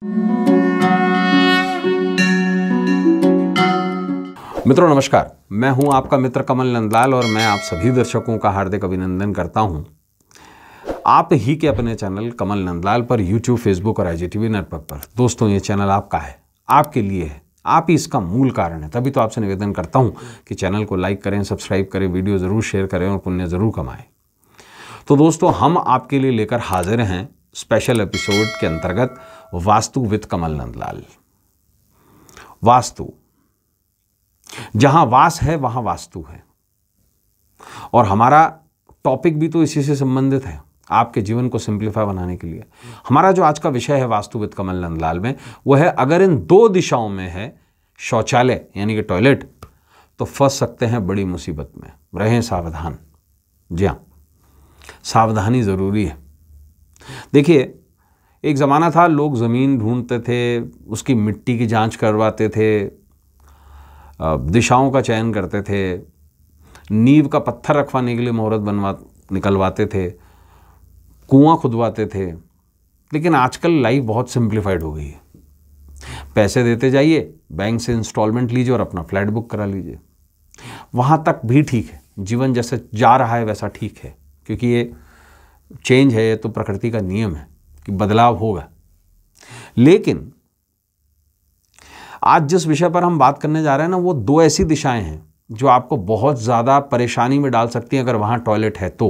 मित्रों नमस्कार, मैं हूं आपका मित्र कमल नंदलाल और मैं आप सभी दर्शकों का हार्दिक अभिनंदन करता हूं आप ही के अपने चैनल कमल नंदलाल पर यूट्यूब, फेसबुक और IGTV नेटवर्क पर। दोस्तों, ये चैनल आपका है, आपके लिए है, आप ही इसका मूल कारण है। तभी तो आपसे निवेदन करता हूं कि चैनल को लाइक करें, सब्सक्राइब करें, वीडियो ज़रूर शेयर करें और पुण्य ज़रूर कमाएं। तो दोस्तों, हम आपके लिए लेकर हाजिर हैं स्पेशल एपिसोड के अंतर्गत वास्तु विद कमल नंदलाल। वास्तु, जहां वास है वहां वास्तु है, और हमारा टॉपिक भी तो इसी से संबंधित है, आपके जीवन को सिंप्लीफाई बनाने के लिए। हमारा जो आज का विषय है वास्तु विद कमल नंदलाल में, वो है अगर इन दो दिशाओं में है शौचालय यानी कि टॉयलेट, तो फंस सकते हैं बड़ी मुसीबत में। रहें सावधान। जी हाँ, सावधानी ज़रूरी है। देखिए, एक ज़माना था लोग ज़मीन ढूंढते थे, उसकी मिट्टी की जांच करवाते थे, दिशाओं का चयन करते थे, नींव का पत्थर रखवाने के लिए मुहूर्त निकलवाते थे, कुआं खुदवाते थे। लेकिन आजकल लाइफ बहुत सिंप्लीफाइड हो गई है। पैसे देते जाइए, बैंक से इंस्टॉलमेंट लीजिए और अपना फ्लैट बुक करा लीजिए। वहाँ तक भी ठीक है, जीवन जैसे जा रहा है वैसा ठीक है, क्योंकि ये चेंज है, ये तो प्रकृति का नियम है कि बदलाव होगा। लेकिन आज जिस विषय पर हम बात करने जा रहे हैं ना, वो दो ऐसी दिशाएं हैं जो आपको बहुत ज़्यादा परेशानी में डाल सकती हैं अगर वहाँ टॉयलेट है तो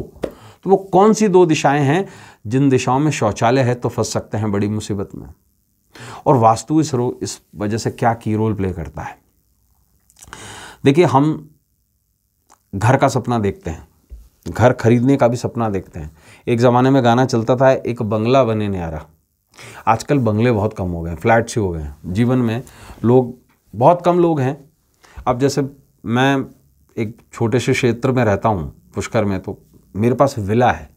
वो कौन सी दो दिशाएं हैं जिन दिशाओं में शौचालय है तो फंस सकते हैं बड़ी मुसीबत में। और वास्तु इस वजह से क्या की रोल प्ले करता है। देखिए, हम घर का सपना देखते हैं, घर खरीदने का भी सपना देखते हैं। एक ज़माने में गाना चलता था, एक बंगला बने न्यारा। आजकल बंगले बहुत कम हो गए, फ्लैट्स ही हो गए हैं। जीवन में लोग बहुत कम लोग हैं। अब जैसे मैं एक छोटे से क्षेत्र में रहता हूँ, पुष्कर में, तो मेरे पास विला है।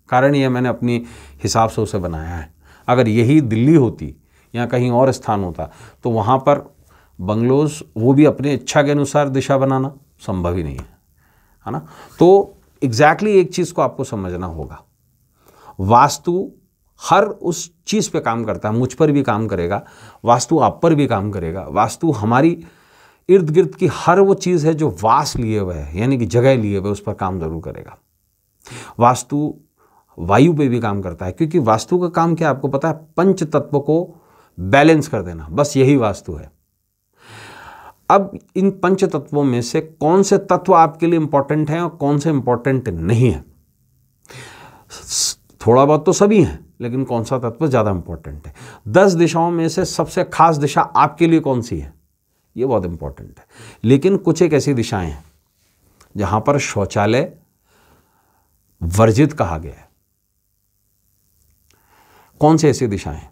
कारण ये मैंने अपनी हिसाब से उसे बनाया है। अगर यही दिल्ली होती या कहीं और स्थान होता तो वहाँ पर बंगलोज, वो भी अपने इच्छा के अनुसार दिशा बनाना संभव ही नहीं है ना। तो एग्जैक्टली एक चीज़ को आपको समझना होगा, वास्तु हर उस चीज़ पे काम करता है। मुझ पर भी काम करेगा, वास्तु आप पर भी काम करेगा। वास्तु हमारी इर्द गिर्द की हर वो चीज़ है जो वास लिए हुए है, यानी कि जगह लिए हुए, उस पर काम जरूर करेगा। वास्तु वायु पे भी काम करता है, क्योंकि वास्तु का काम क्या आपको पता है, पंच तत्व को बैलेंस कर देना, बस यही वास्तु है। अब इन पंच तत्वों में से कौन से तत्व आपके लिए इंपॉर्टेंट हैं और कौन से इंपॉर्टेंट नहीं है, थोड़ा बहुत तो सभी हैं, लेकिन कौन सा तत्व ज़्यादा इंपॉर्टेंट है। 10 दिशाओं में से सबसे खास दिशा आपके लिए कौन सी है, ये बहुत इंपॉर्टेंट है। लेकिन कुछ एक ऐसी दिशाएं हैं जहां पर शौचालय वर्जित कहा गया है। कौन सी ऐसी दिशाएं हैं,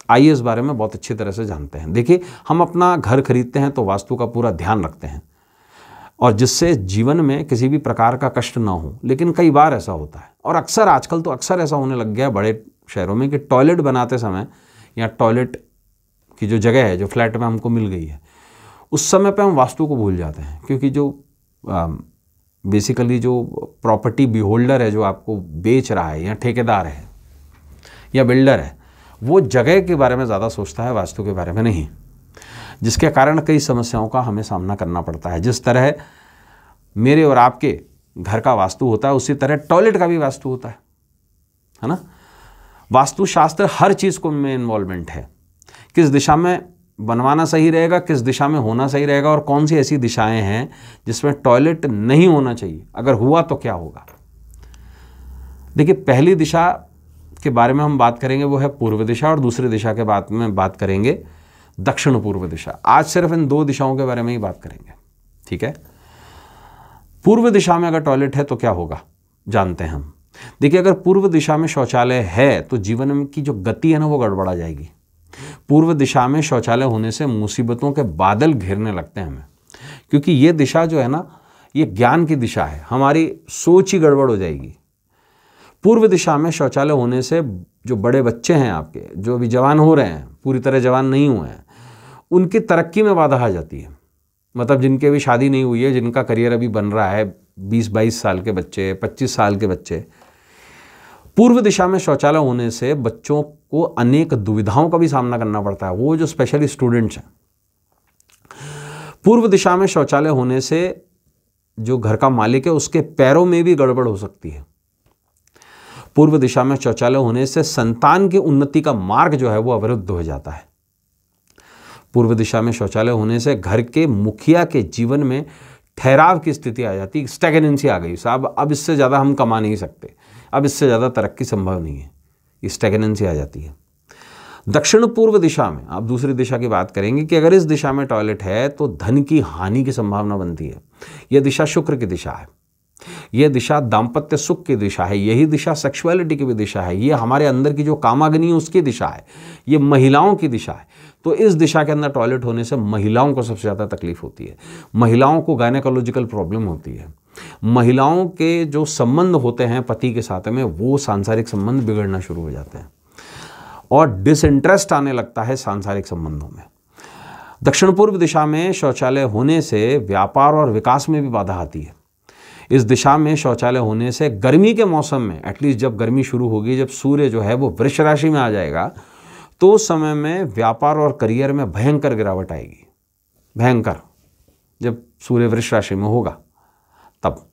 आइए इस बारे में बहुत अच्छी तरह से जानते हैं। देखिए, हम अपना घर खरीदते हैं तो वास्तु का पूरा ध्यान रखते हैं, और जिससे जीवन में किसी भी प्रकार का कष्ट ना हो। लेकिन कई बार ऐसा होता है, और अक्सर आजकल तो अक्सर ऐसा होने लग गया है बड़े शहरों में, कि टॉयलेट बनाते समय या टॉयलेट की जो जगह है जो फ्लैट में हमको मिल गई है, उस समय पे हम वास्तु को भूल जाते हैं। क्योंकि जो बेसिकली जो प्रॉपर्टी बिहोल्डर है, जो आपको बेच रहा है, या ठेकेदार है या बिल्डर है, वो जगह के बारे में ज़्यादा सोचता है, वास्तु के बारे में नहीं, जिसके कारण कई समस्याओं का हमें सामना करना पड़ता है। जिस तरह मेरे और आपके घर का वास्तु होता है, उसी तरह टॉयलेट का भी वास्तु होता है ना। वास्तुशास्त्र हर चीज़ को में इन्वॉल्वमेंट है, किस दिशा में बनवाना सही रहेगा, किस दिशा में होना सही रहेगा, और कौन सी ऐसी दिशाएं हैं जिसमें टॉयलेट नहीं होना चाहिए, अगर हुआ तो क्या होगा। देखिए, पहली दिशा के बारे में हम बात करेंगे, वो है पूर्व दिशा, और दूसरी दिशा के बाद में बात करेंगे दक्षिण पूर्व दिशा। आज सिर्फ इन दो दिशाओं के बारे में ही बात करेंगे, ठीक है। पूर्व दिशा में अगर टॉयलेट है तो क्या होगा, जानते हैं हम। देखिए, अगर पूर्व दिशा में शौचालय है तो जीवन की जो गति है ना, वो गड़बड़ा जाएगी। पूर्व दिशा में शौचालय होने से मुसीबतों के बादल घेरने लगते हैं हमें, क्योंकि ये दिशा जो है ना, ये ज्ञान की दिशा है, हमारी सोच ही गड़बड़ हो जाएगी। पूर्व दिशा में शौचालय होने से जो बड़े बच्चे हैं आपके, जो अभी जवान हो रहे हैं, पूरी तरह जवान नहीं हुए हैं, उनकी तरक्की में बाधा आ जाती है। मतलब जिनकी अभी शादी नहीं हुई है, जिनका करियर अभी बन रहा है, 20-22 साल के बच्चे, 25 साल के बच्चे, पूर्व दिशा में शौचालय होने से बच्चों को अनेक दुविधाओं का भी सामना करना पड़ता है, वो जो स्पेशली स्टूडेंट्स हैं। पूर्व दिशा में शौचालय होने से जो घर का मालिक है उसके पैरों में भी गड़बड़ हो सकती है। पूर्व दिशा में शौचालय होने से संतान की उन्नति का मार्ग जो है वो अवरुद्ध हो जाता है। पूर्व दिशा में शौचालय होने से घर के मुखिया के जीवन में ठहराव की स्थिति आ जाती है, स्टैग्नेंसी आ गई साहब, अब इससे ज़्यादा हम कमा नहीं सकते, अब इससे ज़्यादा तरक्की संभव नहीं है, ये स्टैग्नेंसी आ जाती है। दक्षिण पूर्व दिशा में, आप दूसरी दिशा की बात करेंगे कि अगर इस दिशा में टॉयलेट है तो धन की हानि की संभावना बनती है। यह दिशा शुक्र की दिशा है, यह दिशा दाम्पत्य सुख की दिशा है, यही दिशा सेक्सुअलिटी की भी दिशा है, ये हमारे अंदर की जो कामाग्नि है उसकी दिशा है, ये महिलाओं की दिशा है। तो इस दिशा के अंदर टॉयलेट होने से महिलाओं को सबसे ज़्यादा तकलीफ होती है, महिलाओं को गायनेकोलॉजिकल प्रॉब्लम होती है, महिलाओं के जो संबंध होते हैं पति के साथ में वो सांसारिक संबंध बिगड़ना शुरू हो जाते हैं और डिसइंटरेस्ट आने लगता है सांसारिक संबंधों में। दक्षिण पूर्व दिशा में शौचालय होने से व्यापार और विकास में भी बाधा आती है। इस दिशा में शौचालय होने से गर्मी के मौसम में, एटलीस्ट जब गर्मी शुरू होगी, जब सूर्य जो है वो वृष राशि में आ जाएगा, तो उस समय में व्यापार और करियर में भयंकर गिरावट आएगी, भयंकर, जब सूर्य वृष राशि में होगा तब।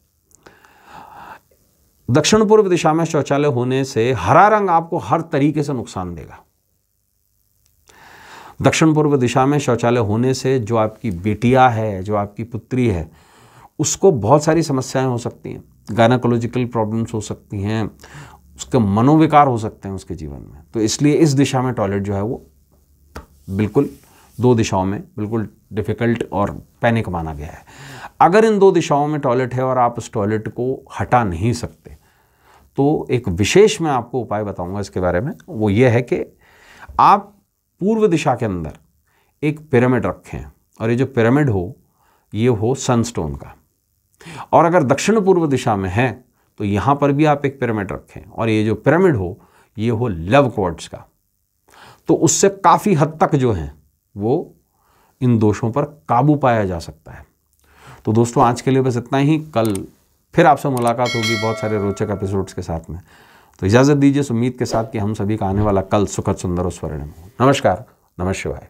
दक्षिण पूर्व दिशा में शौचालय होने से हरा रंग आपको हर तरीके से नुकसान देगा। दक्षिण पूर्व दिशा में शौचालय होने से जो आपकी बेटियां है, जो आपकी पुत्री है, उसको बहुत सारी समस्याएं हो सकती हैं, गायनेकोलॉजिकल प्रॉब्लम्स हो सकती हैं, उसके मनोविकार हो सकते हैं उसके जीवन में। तो इसलिए इस दिशा में टॉयलेट जो है वो बिल्कुल दो दिशाओं में बिल्कुल डिफ़िकल्ट और पैनिक माना गया है। अगर इन दो दिशाओं में टॉयलेट है और आप उस टॉयलेट को हटा नहीं सकते तो एक विशेष मैं आपको उपाय बताऊंगा इसके बारे में। वो ये है कि आप पूर्व दिशा के अंदर एक पिरामिड रखें और ये जो पिरामिड हो ये हो सनस्टोन का, और अगर दक्षिण पूर्व दिशा में है तो यहाँ पर भी आप एक पिरामिड रखें और ये जो पिरामिड हो ये हो लव क्वार्ट्ज का। तो उससे काफ़ी हद तक जो है वो इन दोषों पर काबू पाया जा सकता है। तो दोस्तों आज के लिए बस इतना ही। कल फिर आपसे मुलाकात होगी बहुत सारे रोचक एपिसोड्स के साथ में। तो इजाज़त दीजिए इस उम्मीद के साथ कि हम सभी का आने वाला कल सुखद सुंदर और स्वर्णिम हो। नमस्कार, नमः शिवाय।